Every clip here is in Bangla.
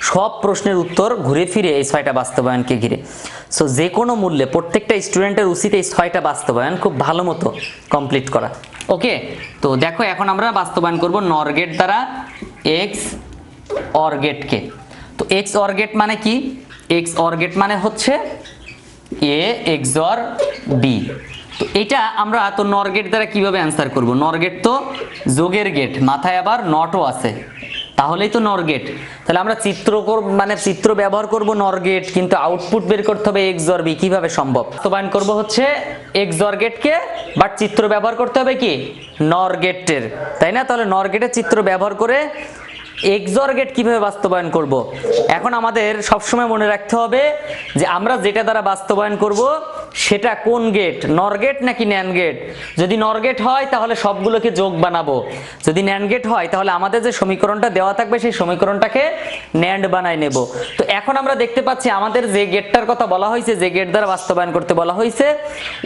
সব প্রশ্নের উত্তর ঘুরে ফিরে এই 6টা বাস্তবায়নকে ঘিরে। সো যে কোনো মূল্যে প্রত্যেকটা স্টুডেন্টের উচিত এই 6টা বাস্তবায়ন খুব ভালো মতো কমপ্লিট করা। ওকে, তো দেখো এখন আমরা বাস্তবায়ন করব নর গেট দ্বারা এক্স অর গেটকে। তো এক্স অর গেট মানে কি? এক্স অর গেট মানে হচ্ছে এ এক্স অর বি। তো এটা আমরা তো নর গেট দ্বারা কিভাবে অ্যান্সার করব? নর গেট তো যোগের গেট, মাথায় আবার নটও আছে, তাহলেই তো নর গেট। তাহলে আমরা চিত্র ব্যবহার করব নর গেট, কিন্তু আউটপুট বের করতে হবে এক্স অর বি। কিভাবে সম্ভব? বাস্তবায়ন করব হচ্ছে এক্স অর গেটকে, বাট চিত্র ব্যবহার করতে হবে কি নর গেটের, তাই না? তাহলে নর গেটের চিত্র ব্যবহার করে এক্স অর গেট কিভাবে বাস্তবায়ন করব? এখন আমাদের সবসময় মনে রাখতে হবে যে আমরা যেটা দ্বারা বাস্তবায়ন করব সেটা কোন গেট, নর গেট নাকি ন্যান্ড গেট। যদি নর গেট হয় তাহলে সবগুলোকে যোগ বানাবো, যদি ন্যান্ড গেট হয় তাহলে আমাদের যে সমীকরণটা দেওয়া থাকবে সেই সমীকরণটাকে ন্যান্ড বানাই নেব। তো এখন আমরা দেখতে পাচ্ছি আমাদের যে গেটটার কথা বলা হয়েছে, যে গেট দ্বারা বাস্তবায়ন করতে বলা হয়েছে,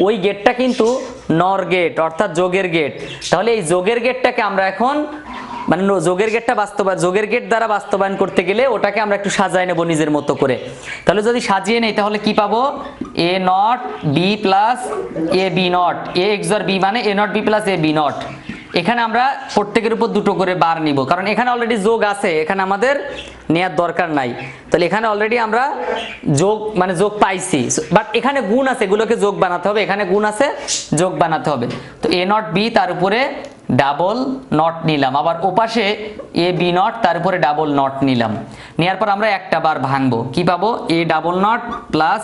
ওই গেটটা কিন্তু নর গেট অর্থাৎ যোগের গেট। তাহলে এই যোগের গেটটাকে আমরা এখন যোগের গেট দ্বারা বাস্তবায়ন করতে গেলে ওটাকে আমরা একটু সাজায় নেব নিজের মতো করে। তাহলে যদি সাজিয়ে নেই তাহলে কি পাবো? A not B plus A B not, A X or B মানে A not B plus A B not. এখানে আমরা প্রত্যেকের উপর দুটো করে বার নিব, কারণ এখানে অলরেডি যোগ আছে, এখানে আমাদের নেওয়ার দরকার নাই। তাহলে এখানে অলরেডি আমরা যোগ পাইছি, বাট এখানে গুণ আছে, এগুলোকে যোগ বানাতে হবে, এখানে গুণ আছে, যোগ বানাতে হবে। তো এ নট বি তার উপরে ডাবল নট নিলাম, আবার ওপাশে এ বি নট তার উপরে ডাবল নট নিলাম। নেওয়ার পর আমরা একটা বার ভাঙবো, কি পাবো? এ ডাবল নট প্লাস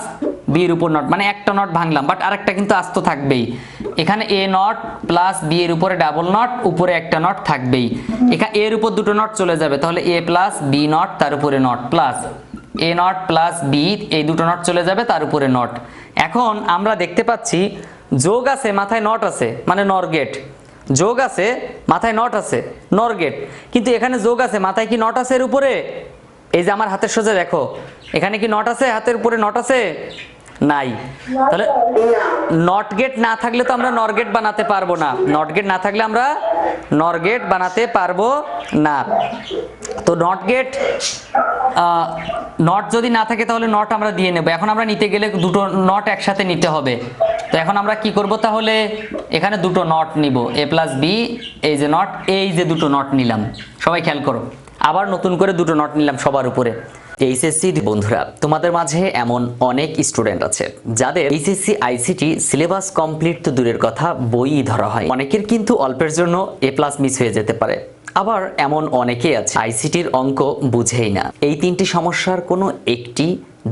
বির উপর নট, মানে একটা নট ভাঙলাম, বাট আরেকটা কিন্তু আস্ত থাকবেই। এখানে এ নট প্লাস বি এর উপরে ডাবল নট, উপরে একটা নট থাকবেই। এখানে এর উপর দুটো নট চলে যাবে, তাহলে এ প্লাস বি নট তার উপরে nought plus a nought plus b, এই দুটো নট চলে যাবে তার উপরে নট। এখন আমরা দেখতে পাচ্ছি যোগ আছে মাথায় নট আছে, মানে নর গেট। যোগ আছে মাথায় নট আছে, নর গেট। কিন্তু এখানে যোগ আছে মাথায় কি নট আছে এর উপরে? এই যে আমার হাতের সোজা দেখো, এখানে কি নট আছে? হাতের উপরে নট আছে? নাই। তাহলে নট গেট না থাকলে তো আমরা নর গেট বানাতে পারবো না, নট গেট না থাকলে আমরা নর গেট বানাতে পারবো না। তো নট গেট নট যদি না থাকে তাহলে নট আমরা দিয়ে নেব। এখন আমরা নিতে গেলে দুটো নট একসাথে নিতে হবে। তো এখন আমরা কি করব? তাহলে এখানে দুটো নট নিব, এ প্লাস বি, এই যে নট, এই যে দুটো নট নিলাম। সবাই খেয়াল করো, আবার নতুন করে দুটো নট নিলাম সবার উপরে। এইচএসসি বন্ধুরা, তোমাদের মাঝে এমন অনেক স্টুডেন্ট আছে যাদের এইচএসসি আইসিটি সিলেবাস কমপ্লিট তো দূরের কথা, বই ধরা হয়। অনেকের কিন্তু অল্পের জন্য এ প্লাস মিস হয়ে যেতে পারে, আবার এমন অনেকেই আছে আইসিটির অঙ্ক বুঝেই না। এই তিনটি সমস্যার কোনো একটি,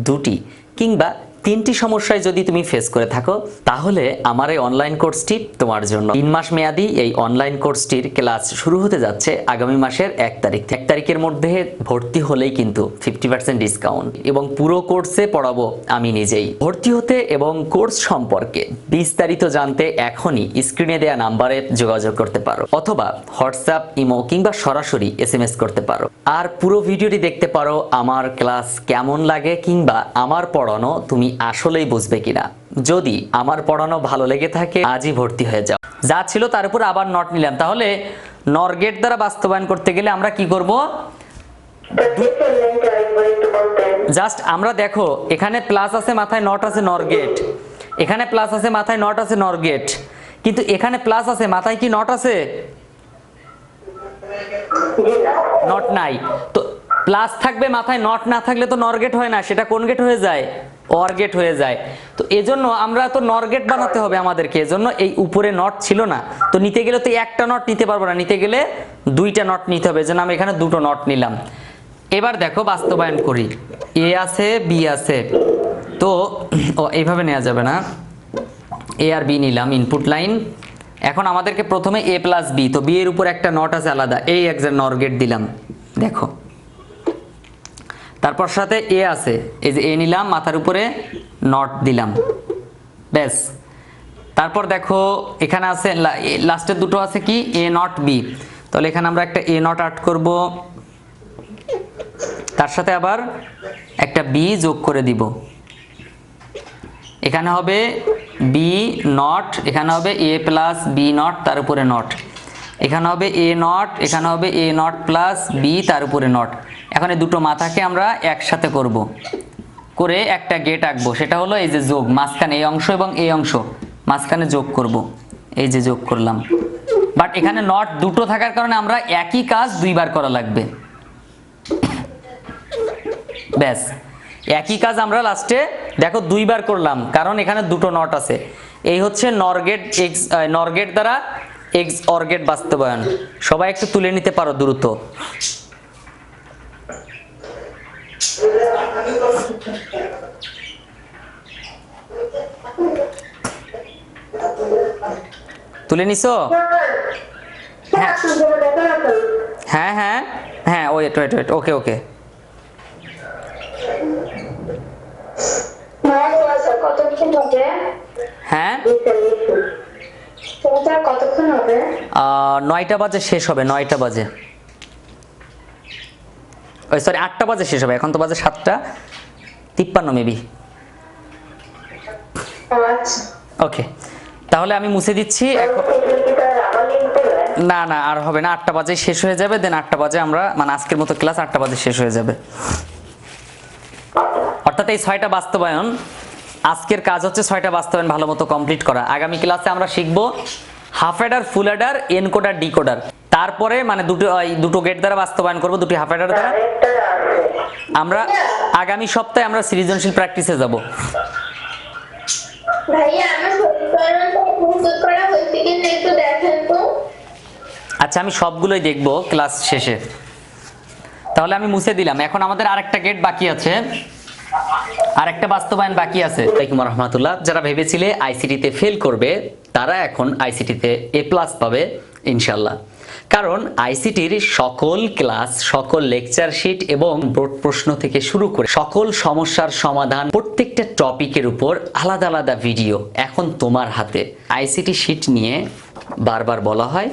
দুটি কিংবা তিনটি সমস্যায় যদি তুমি ফেস করে থাকো, তাহলে আমার এই অনলাইন কোর্সটি তোমার জন্য। 3 মাস মেয়াদী এই অনলাইন কোর্সটির ক্লাস শুরু হতে যাচ্ছে আগামী মাসের 1 তারিখ। 1 তারিখের মধ্যে ভর্তি হলেই কিন্তু 50% ডিসকাউন্ট, এবং পুরো কোর্সে পড়াবো আমি নিজেই। ভর্তি হতে এবং কোর্স সম্পর্কে বিস্তারিত জানতে এখনই স্ক্রিনে দেওয়া নাম্বারে যোগাযোগ করতে পারো, অথবা হোয়াটসঅ্যাপ, ইমো কিংবা সরাসরি SMS করতে পারো। আর পুরো ভিডিওটি দেখতে পারো আমার ক্লাস কেমন লাগে, কিংবা আমার পড়ানো তুমি আসলেই বুঝবে কিনা। যদি আমার পড়ানো ভালো লেগে থাকে আজই ভর্তি হয়ে যাও। যা ছিল তার উপর আবার নট নিলাম। তাহলে নর গেট দ্বারা বাস্তবায়ন করতে গেলে আমরা কি করব? জাস্ট আমরা দেখো, এখানে প্লাস আছে মাথায় নট আছে, নর গেট। এখানে প্লাস আছে মাথায় নট আছে, নর গেট। কিন্তু এখানে প্লাস আছে মাথায় কি নট আছে? নট নাই। তো প্লাস থাকবে মাথায়, নট না থাকলে তো নর গেট হয় না, সেটা কোন গেট হয়ে যায়? অর গেট হয়ে যায়। তো এজন্য আমরা তো নর গেট বানাতে হবে আমাদেরকে, এজন্য এই উপরে নট ছিল না, তো নিতে গেলে তো একটা নট নিতে পারবো না, নিতে গেলে দুইটা নট নিতে হবে, এজন্য আমি এখানে দুটো নট নিলাম। এবার দেখো বাস্তবায়ন করি, এ আছে বি আছে, তো এইভাবে নেওয়া যাবে না, এ আর বি নিলাম ইনপুট লাইন। এখন আমাদেরকে প্রথমে এ প্লাস বি, তো বি এর উপর একটা নট আছে আলাদা, এই একটা নর গেট দিলাম দেখো। তারপর সাথে এ আছে, এই যে এ নিলাম, মাথার উপরে নট দিলাম, ব্যাস। তারপর দেখো এখানে আছে লাস্টের দুটো আছে কি এ নট বি, তাহলে এখানে আমরা একটা এ নট আট করব, তার সাথে আবার একটা বি যোগ করে দিব। এখানে হবে বি নট, এখানে হবে এ প্লাস বি নট তার উপরে নট। এখানে হবে এ নট, এখানে হবে এ নট প্লাস বি তার উপরে নট। এখন এই দুটো মাথাকে আমরা একসাথে করব, করে একটা গেট আঁকবো, সেটা হলো এই যে যোগ, মাঝখানে এই অংশ এবং এই অংশ মাঝখানে যোগ করব, এই যে যোগ করলাম। বাট এখানে নট দুটো থাকার কারণে আমরা একই কাজ দুইবার করা লাগবে, ব্যাস একই কাজ আমরা লাস্টে দেখো দুইবার করলাম, কারণ এখানে দুটো নট আছে। এই হচ্ছে নর গেট এক্স, নর গেট দ্বারা এক্স অর গেট বাস্তবায়ন। সবাই একটু তুলে নিতে পারো দ্রুত। তুলে নিছো? হ্যাঁ হ্যাঁ হ্যাঁ, ওয়েট ওয়েট ওয়েট, ওকে ওকে। হ্যাঁ 9টা বাজে শেষ হবে, 9টা বাজে, ওই সরি 8টা বাজে শেষ হবে, এখন তো বাজে 7টা 53 মেবি। ওকে, তাহলে আমি মুছে দিচ্ছি। না না আর হবে না, 8টা বাজে শেষ হয়ে যাবে, দেন 8টা বাজে আমরা মানে আজকের মতো ক্লাস 8টা বাজে শেষ হয়ে যাবে। অর্থাৎ এই 6টা বাস্তবায়ন, আজকের কাজ হচ্ছে 6টা বাস্তবায়ন ভালো মতো কমপ্লিট করা। আগামী ক্লাসে আমরা শিখবো হাফ অ্যাডার, ফুল অ্যাডার, এনকোডার, ডিকোডার। তারপরে মানে দুটো গেট দ্বারা বাস্তবায়ন করব, দুটি হাফ অ্যাডার দ্বারা। আমরা আগামী সপ্তাহে আমরা সৃজনশীল প্র্যাকটিসে যাব। আচ্ছা আমি সবগুলোই দেখবো ক্লাস শেষে। তাহলে আমি মুছে দিলাম। এখন আমাদের আরেকটা গেট বাকি আছে, আরেকটা বাস্তবায়ন বাকি আছে। আসসালামু আলাইকুম রাহমাতুল্লাহ। যারা ভেবেছিলে আইসিটিতে ফেল করবে তারা এখন আইসিটিতে এ প্লাস পাবে ইনশাল্লাহ। কারণ আইসিটির সকল ক্লাস, সকল লেকচার শিট এবং বোর্ড প্রশ্ন থেকে শুরু করে সকল সমস্যার সমাধান, প্রত্যেকটা টপিকের উপর আলাদা আলাদা ভিডিও এখন তোমার হাতে। আইসিটি শিট নিয়ে বারবার বলা হয়,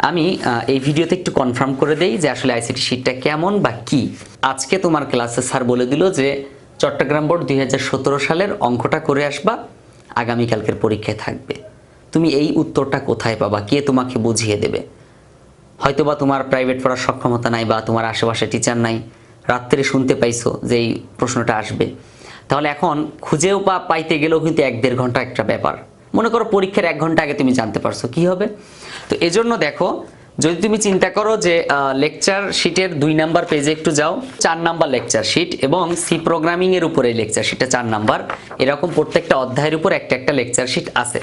আমি এই ভিডিওতে একটু কনফার্ম করে দেই যে আসলে আইসিটি শিটটা কেমন বা কি। আজকে তোমার ক্লাসে স্যার বলে দিল যে চট্টগ্রাম বোর্ড 2017 সালের অঙ্কটা করে আসবা, আগামীকালকের পরীক্ষায় থাকবে। তুমি এই উত্তরটা কোথায় পাবা, কে তোমাকে বুঝিয়ে দেবে? হয়তোবা তোমার প্রাইভেট পড়ার সক্ষমতা নাই বা তোমার আশেপাশে টিচার নাই, রাত্রে শুনতে পাইছো যে এই প্রশ্নটা আসবে। তাহলে এখন খুঁজেও পাইতে গেলেও কিন্তু 1-1.5 ঘন্টা একটা ব্যাপার। মনে করো পরীক্ষার 1 ঘন্টা আগে তুমি জানতে পারছো, কি হবে? তো এজন্য দেখো, যদি তুমি চিন্তা করো যে লেকচার শিটের 2 নাম্বার পেজে একটু যাও, 4 নাম্বার লেকচার শিট এবং সি প্রোগ্রামিং এর উপরে লেকচার শিটটা 4 নাম্বার, এরকম প্রত্যেকটা অধ্যায়ের উপর একটা একটা লেকচার শিট আছে।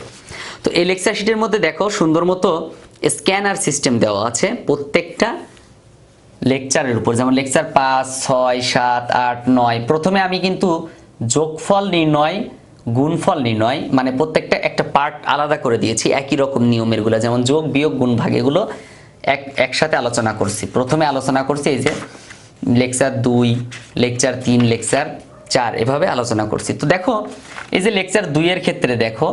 তো এই লেকচার শিটের মধ্যে দেখো সুন্দর মতো স্ক্যানার সিস্টেম দেওয়া আছে প্রত্যেকটা লেকচারের উপর। যেমন লেকচার 5, 6, 7, 8, 9, প্রথমে আমি কিন্তু যোগফল নির্ণয়, গুণফল নির্ণয় মানে প্রত্যেকটা একটা পার্ট আলাদা করে দিয়েছি, একই রকম নিয়মের গুলো, যেমন যোগ, বিয়োগ, গুণ, ভাগ, এগুলো একসাথে আলোচনা করছি। প্রথমে আলোচনা করছি এই যে লেকচার 2, লেকচার 3, লেকচার 4, এভাবে আলোচনা করছি। তো দেখো এই যে লেকচার 2 এর ক্ষেত্রে দেখো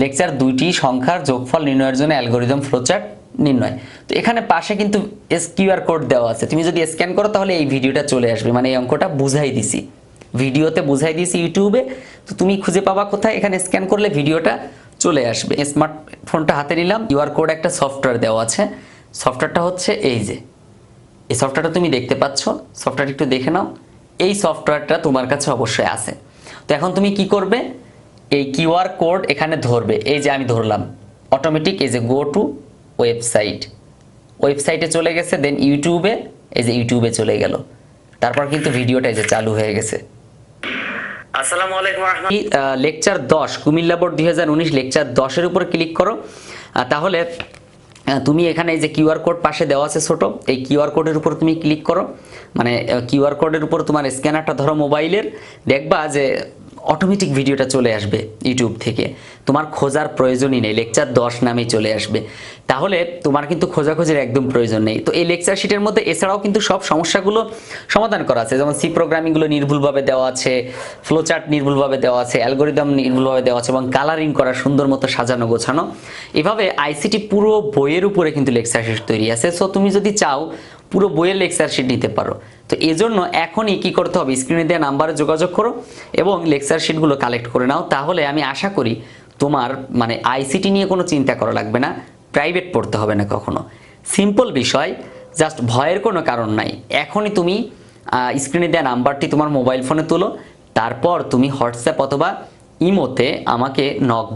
লেকচার 2টি সংখ্যার যোগফল নির্ণয়ের জন্য অ্যালগরিদম ফ্লোচার্ট নির্ণয়। তো এখানে পাশে কিন্তু কিউআর কোড দেওয়া আছে, তুমি যদি স্ক্যান করো তাহলে এই ভিডিওটা চলে আসবে, মানে এই অঙ্কটা বুঝাই দিছি, ভিডিওতে বুঝাই দিয়েছি ইউটিউবে। তো তুমি খুঁজে পাবা কোথায়? এখানে স্ক্যান করলে ভিডিওটা চলে আসবে। স্মার্টফোনটা হাতে নিলাম, কিউআর কোড একটা সফটওয়্যার দেওয়া আছে, সফটওয়্যারটা হচ্ছে এই যে, এই সফটওয়্যারটা তুমি দেখতে পাচ্ছ, সফটওয়্যারটা একটু দেখে নাও। এই সফটওয়্যারটা তোমার কাছে অবশ্যই আছে। তো এখন তুমি কি করবে, এই কিউআর কোড এখানে ধরবে, এই যে আমি ধরলাম, অটোমেটিক এই যে গো টু ওয়েবসাইট, ওয়েবসাইটে চলে গেছে, দেন ইউটিউবে, এই যে ইউটিউবে চলে গেল, তারপর কিন্তু ভিডিওটা এই যে চালু হয়ে গেছে। আসসালামু আলাইকুম রাহমাতুল্লাহ। লেকচার 10 কুমিল্লা বোর্ড 2019 লেকচার 10 এর উপর ক্লিক করো, তাহলে তুমি এখানে এই যে কিউআর কোড পাশে দেওয়া আছে ছোট, এই কিউআর কোডের উপর তুমি ক্লিক করো, মানে কিউআর কোডের উপর তোমার স্ক্যানারটা ধরো মোবাইলের, দেখবা যে অটোমেটিক ভিডিওটা চলে আসবে ইউটিউব থেকে, তোমার খোঁজার প্রয়োজনই নেই, লেকচার 10 নামেই চলে আসবে। তাহলে তোমার কিন্তু খোঁজাখোঁজির একদম প্রয়োজন নেই। তো এই লেকচার শিটের মধ্যে এছাড়াও কিন্তু সব সমস্যাগুলো সমাধান করা আছে, যেমন সি প্রোগ্রামিংগুলো নির্ভুলভাবে দেওয়া আছে, ফ্লোচার্ট নির্ভুলভাবে দেওয়া আছে, অ্যালগরিদম নির্ভুলভাবে দেওয়া আছে এবং কালারিং করা সুন্দর মতো সাজানো গোছানো। এভাবে আইসিটি পুরো বইয়ের উপরে কিন্তু লেকচার শিট তৈরি আছে। সো তুমি যদি চাও পুরো বইয়ের লেকচার শিট নিতে পারো। তো এজন্য এখনই কি করতে হবে, স্ক্রিনে দেওয়া নাম্বারে যোগাযোগ করো এবং লেকচার শিটগুলো কালেক্ট করে নাও। তাহলে আমি আশা করি তোমার মানে আইসিটি নিয়ে কোনো চিন্তা করা লাগবে না, প্রাইভেট পড়তে হবে না কখনো। সিম্পল বিষয়, জাস্ট ভয়ের কোনো কারণ নাই। এখনই তুমি স্ক্রিনে দেওয়া নাম্বারটি তোমার মোবাইল ফোনে তোলো, তারপর তুমি হোয়াটসঅ্যাপ অথবা ইমোতে আমাকে নক